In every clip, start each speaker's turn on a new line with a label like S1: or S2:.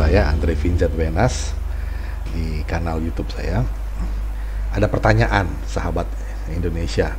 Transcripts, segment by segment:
S1: saya Andre Vinjat Wenas di kanal YouTube saya. Ada pertanyaan sahabat Indonesia,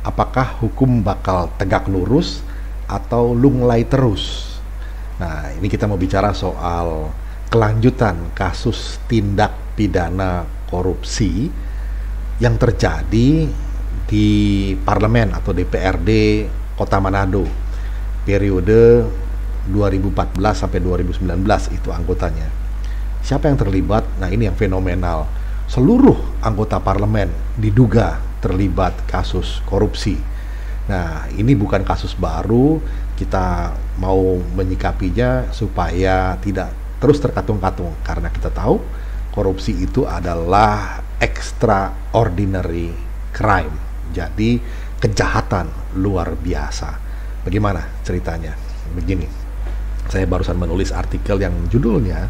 S1: apakah hukum bakal tegak lurus atau lunglai terus? Nah, ini kita mau bicara soal kelanjutan kasus tindak pidana korupsi yang terjadi di parlemen atau DPRD Kota Manado periode 2014 sampai 2019 itu anggotanya. Siapa yang terlibat? Nah, ini yang fenomenal. Seluruh anggota parlemen diduga terlibat kasus korupsi. Nah, ini bukan kasus baru, kita mau menyikapinya supaya tidak terus terkatung-katung, karena kita tahu korupsi itu adalah extraordinary crime. Jadi kejahatan luar biasa. Bagaimana ceritanya? Begini. Saya barusan menulis artikel yang judulnya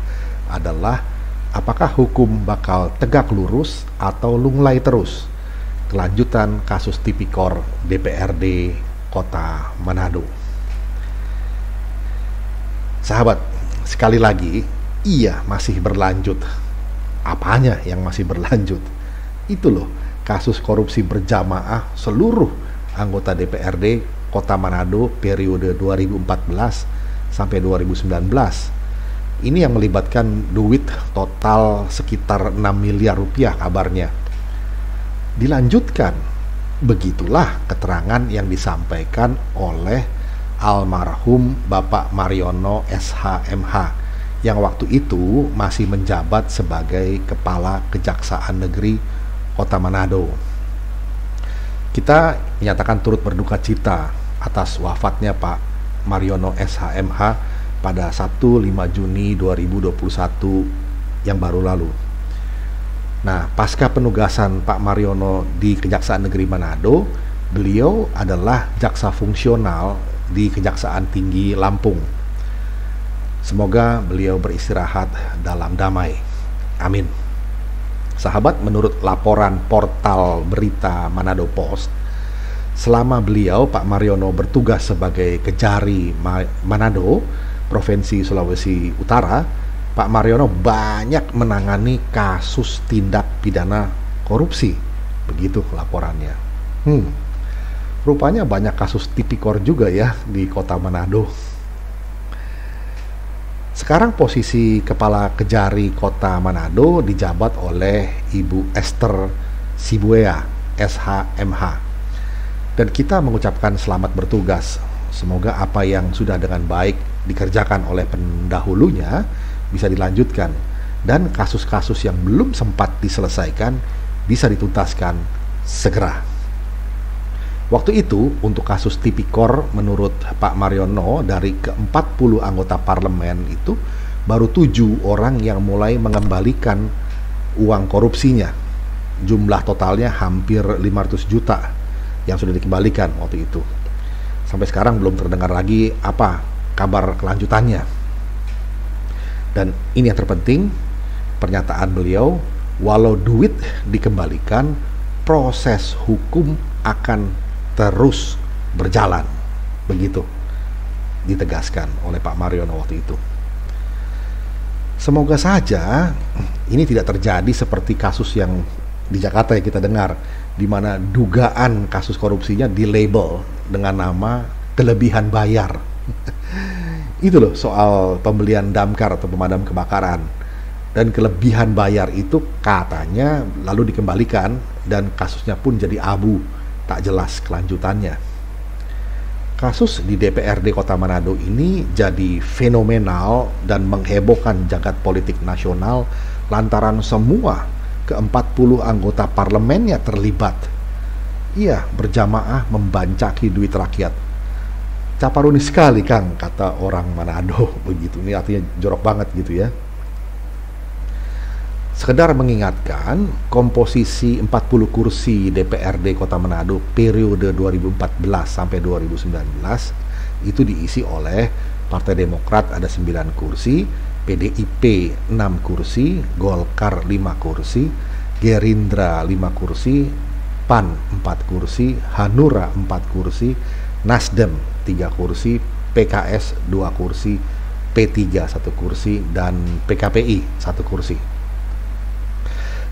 S1: adalah apakah hukum bakal tegak lurus atau lunglai terus? Kelanjutan kasus tipikor DPRD Kota Manado. Sahabat, sekali lagi, iya masih berlanjut. Apanya yang masih berlanjut? Itu loh, kasus korupsi berjamaah seluruh anggota DPRD Kota Manado periode 2014 sampai 2019. Ini yang melibatkan duit total sekitar 6 miliar rupiah kabarnya. Dilanjutkan, begitulah keterangan yang disampaikan oleh almarhum Bapak Mariono SH.MH yang waktu itu masih menjabat sebagai Kepala Kejaksaan Negeri Kota Manado. Kita menyatakan turut berduka cita atas wafatnya Pak Mariono SH.MH pada 1-5 Juni 2021 yang baru lalu. Nah, pasca penugasan Pak Mariono di Kejaksaan Negeri Manado, beliau adalah jaksa fungsional di Kejaksaan Tinggi Lampung. Semoga beliau beristirahat dalam damai. Amin. Sahabat, menurut laporan portal berita Manado Post, selama beliau, Pak Mariono, bertugas sebagai Kejari Manado, Provinsi Sulawesi Utara, Pak Mariono banyak menangani kasus tindak pidana korupsi. Begitu laporannya. Rupanya banyak kasus tipikor juga ya di Kota Manado. Sekarang posisi Kepala Kejari Kota Manado dijabat oleh Ibu Esther Sibuea SH.MH. Dan kita mengucapkan selamat bertugas. Semoga apa yang sudah dengan baik dikerjakan oleh pendahulunya bisa dilanjutkan, dan kasus-kasus yang belum sempat diselesaikan bisa dituntaskan segera. Waktu itu, untuk kasus tipikor, menurut Pak Mariono, dari ke-40 anggota parlemen itu, baru 7 orang yang mulai mengembalikan uang korupsinya. Jumlah totalnya hampir 500 juta yang sudah dikembalikan waktu itu. Sampai sekarang belum terdengar lagi apa kabar kelanjutannya. Dan ini yang terpenting, pernyataan beliau, walau duit dikembalikan, proses hukum akan terus berjalan. Begitu ditegaskan oleh Pak Mariono waktu itu. Semoga saja ini tidak terjadi seperti kasus yang di Jakarta yang kita dengar, di mana dugaan kasus korupsinya dilabel dengan nama kelebihan bayar. Itu loh soal pembelian damkar atau pemadam kebakaran. Dan kelebihan bayar itu katanya lalu dikembalikan dan kasusnya pun jadi abu, tak jelas kelanjutannya. Kasus di DPRD Kota Manado ini jadi fenomenal dan menghebohkan jagat politik nasional lantaran semua ke-40 anggota parlemennya terlibat. Iya, berjamaah membancaki duit rakyat. Caparuni sekali, Kang, kata orang Manado. Begitu, ini artinya jorok banget gitu ya. Sekedar mengingatkan, komposisi 40 kursi DPRD Kota Manado periode 2014 sampai 2019 itu diisi oleh Partai Demokrat ada 9 kursi, PDIP 6 kursi, Golkar 5 kursi, Gerindra 5 kursi, PAN 4 kursi, Hanura 4 kursi, Nasdem 3 kursi, PKS 2 kursi, P3 1 kursi, dan PKPI 1 kursi.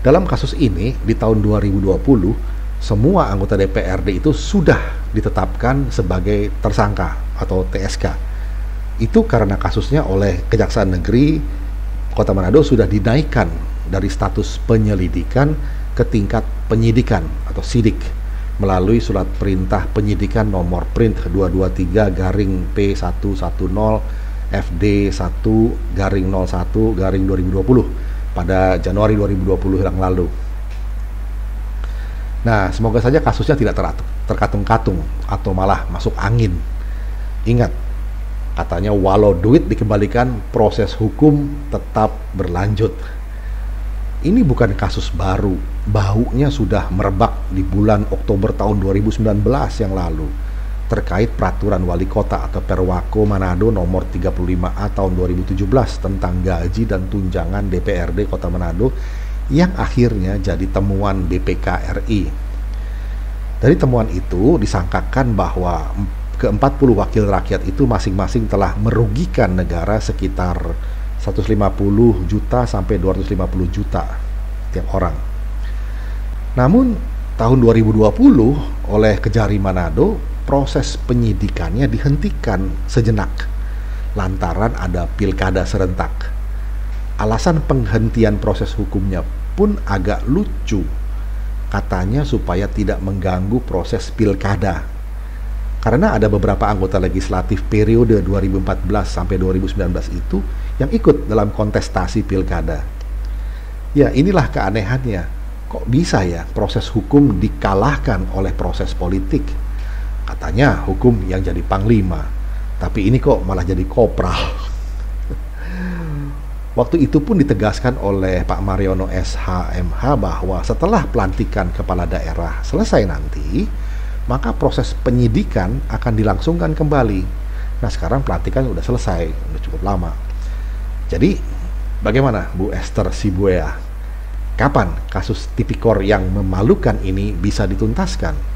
S1: Dalam kasus ini, di tahun 2020, semua anggota DPRD itu sudah ditetapkan sebagai tersangka atau TSK. Itu karena kasusnya oleh Kejaksaan Negeri Kota Manado sudah dinaikkan dari status penyelidikan ke tingkat penyidikan atau sidik melalui surat perintah penyidikan nomor print 223-P110 FD1-01-2020 pada Januari 2020 yang lalu. Nah, semoga saja kasusnya tidak terkatung-katung atau malah masuk angin. Ingat, katanya walau duit dikembalikan, proses hukum tetap berlanjut. Ini bukan kasus baru, baunya sudah merebak di bulan Oktober tahun 2019 yang lalu terkait peraturan wali kota atau Perwako Manado nomor 35A tahun 2017 tentang gaji dan tunjangan DPRD Kota Manado yang akhirnya jadi temuan BPK RI. Dari temuan itu disangkakan bahwa ke-40 wakil rakyat itu masing-masing telah merugikan negara sekitar 150 juta sampai 250 juta tiap orang. Namun tahun 2020 oleh Kejari Manado proses penyidikannya dihentikan sejenak lantaran ada pilkada serentak. Alasan penghentian proses hukumnya pun agak lucu. Katanya supaya tidak mengganggu proses pilkada. Karena ada beberapa anggota legislatif periode 2014 sampai 2019 itu yang ikut dalam kontestasi pilkada. Ya, inilah keanehannya. Kok bisa ya proses hukum dikalahkan oleh proses politik? Katanya hukum yang jadi panglima, tapi ini kok malah jadi kopral. Waktu itu pun ditegaskan oleh Pak Mariono SH.MH bahwa setelah pelantikan kepala daerah selesai nanti, maka proses penyidikan akan dilangsungkan kembali. Nah, sekarang pelantikan udah selesai, udah cukup lama. Jadi, bagaimana Bu Esther Sibuea? Kapan kasus tipikor yang memalukan ini bisa dituntaskan?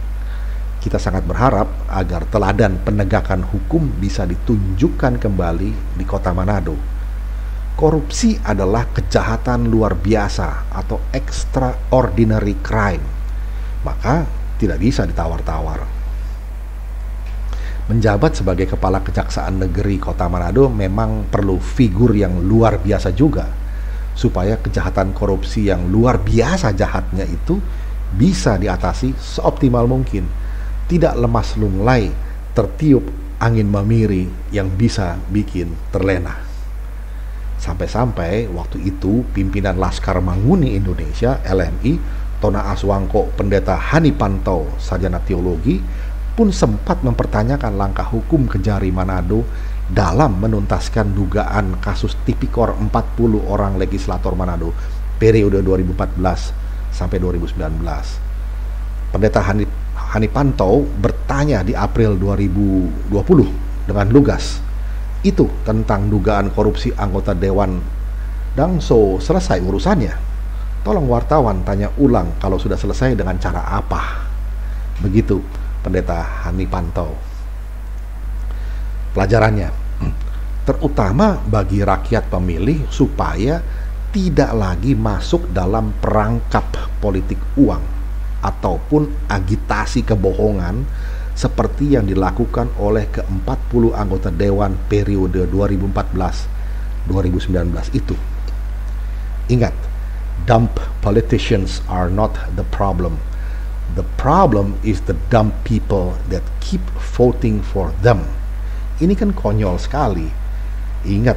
S1: Kita sangat berharap agar teladan penegakan hukum bisa ditunjukkan kembali di Kota Manado. Korupsi adalah kejahatan luar biasa atau extraordinary crime. Maka tidak bisa ditawar-tawar. Menjabat sebagai Kepala Kejaksaan Negeri Kota Manado memang perlu figur yang luar biasa juga, supaya kejahatan korupsi yang luar biasa jahatnya itu bisa diatasi seoptimal mungkin. Tidak lemas lunglai, tertiup angin mamiri yang bisa bikin terlena. Sampai-sampai waktu itu pimpinan Laskar Manguni Indonesia LMI Tona Aswangko Pendeta Hani Pantau Sarjana Teologi pun sempat mempertanyakan langkah hukum Kejari Manado dalam menuntaskan dugaan kasus tipikor 40 orang legislator Manado periode 2014 sampai 2019. Pendeta Hani Pantau bertanya di April 2020 dengan lugas, itu tentang dugaan korupsi anggota Dewan Dangso selesai urusannya. Tolong wartawan tanya ulang kalau sudah selesai dengan cara apa. Begitu Pendeta Hani Pantau. Pelajarannya, terutama bagi rakyat pemilih supaya tidak lagi masuk dalam perangkap politik uang ataupun agitasi kebohongan seperti yang dilakukan oleh ke-40 anggota Dewan periode 2014-2019 itu. Ingat, dumb politicians are not the problem. The problem is the dumb people that keep voting for them. Ini kan konyol sekali. Ingat,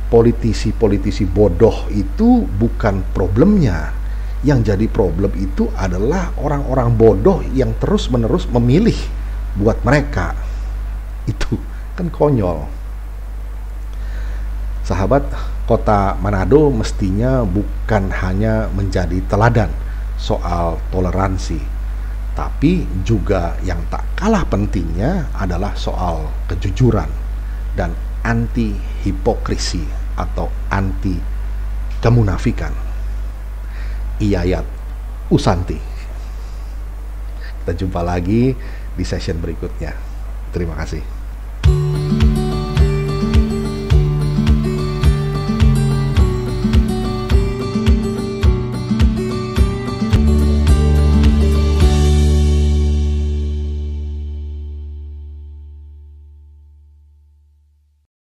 S1: politisi-politisi bodoh itu bukan problemnya. Yang jadi problem itu adalah orang-orang bodoh yang terus-menerus memilih buat mereka. Itu kan konyol. Sahabat, Kota Manado mestinya bukan hanya menjadi teladan soal toleransi, tapi juga yang tak kalah pentingnya adalah soal kejujuran dan anti hipokrisi atau anti kemunafikan. Iyayat Usanti. Kita jumpa lagi di session berikutnya. Terima kasih.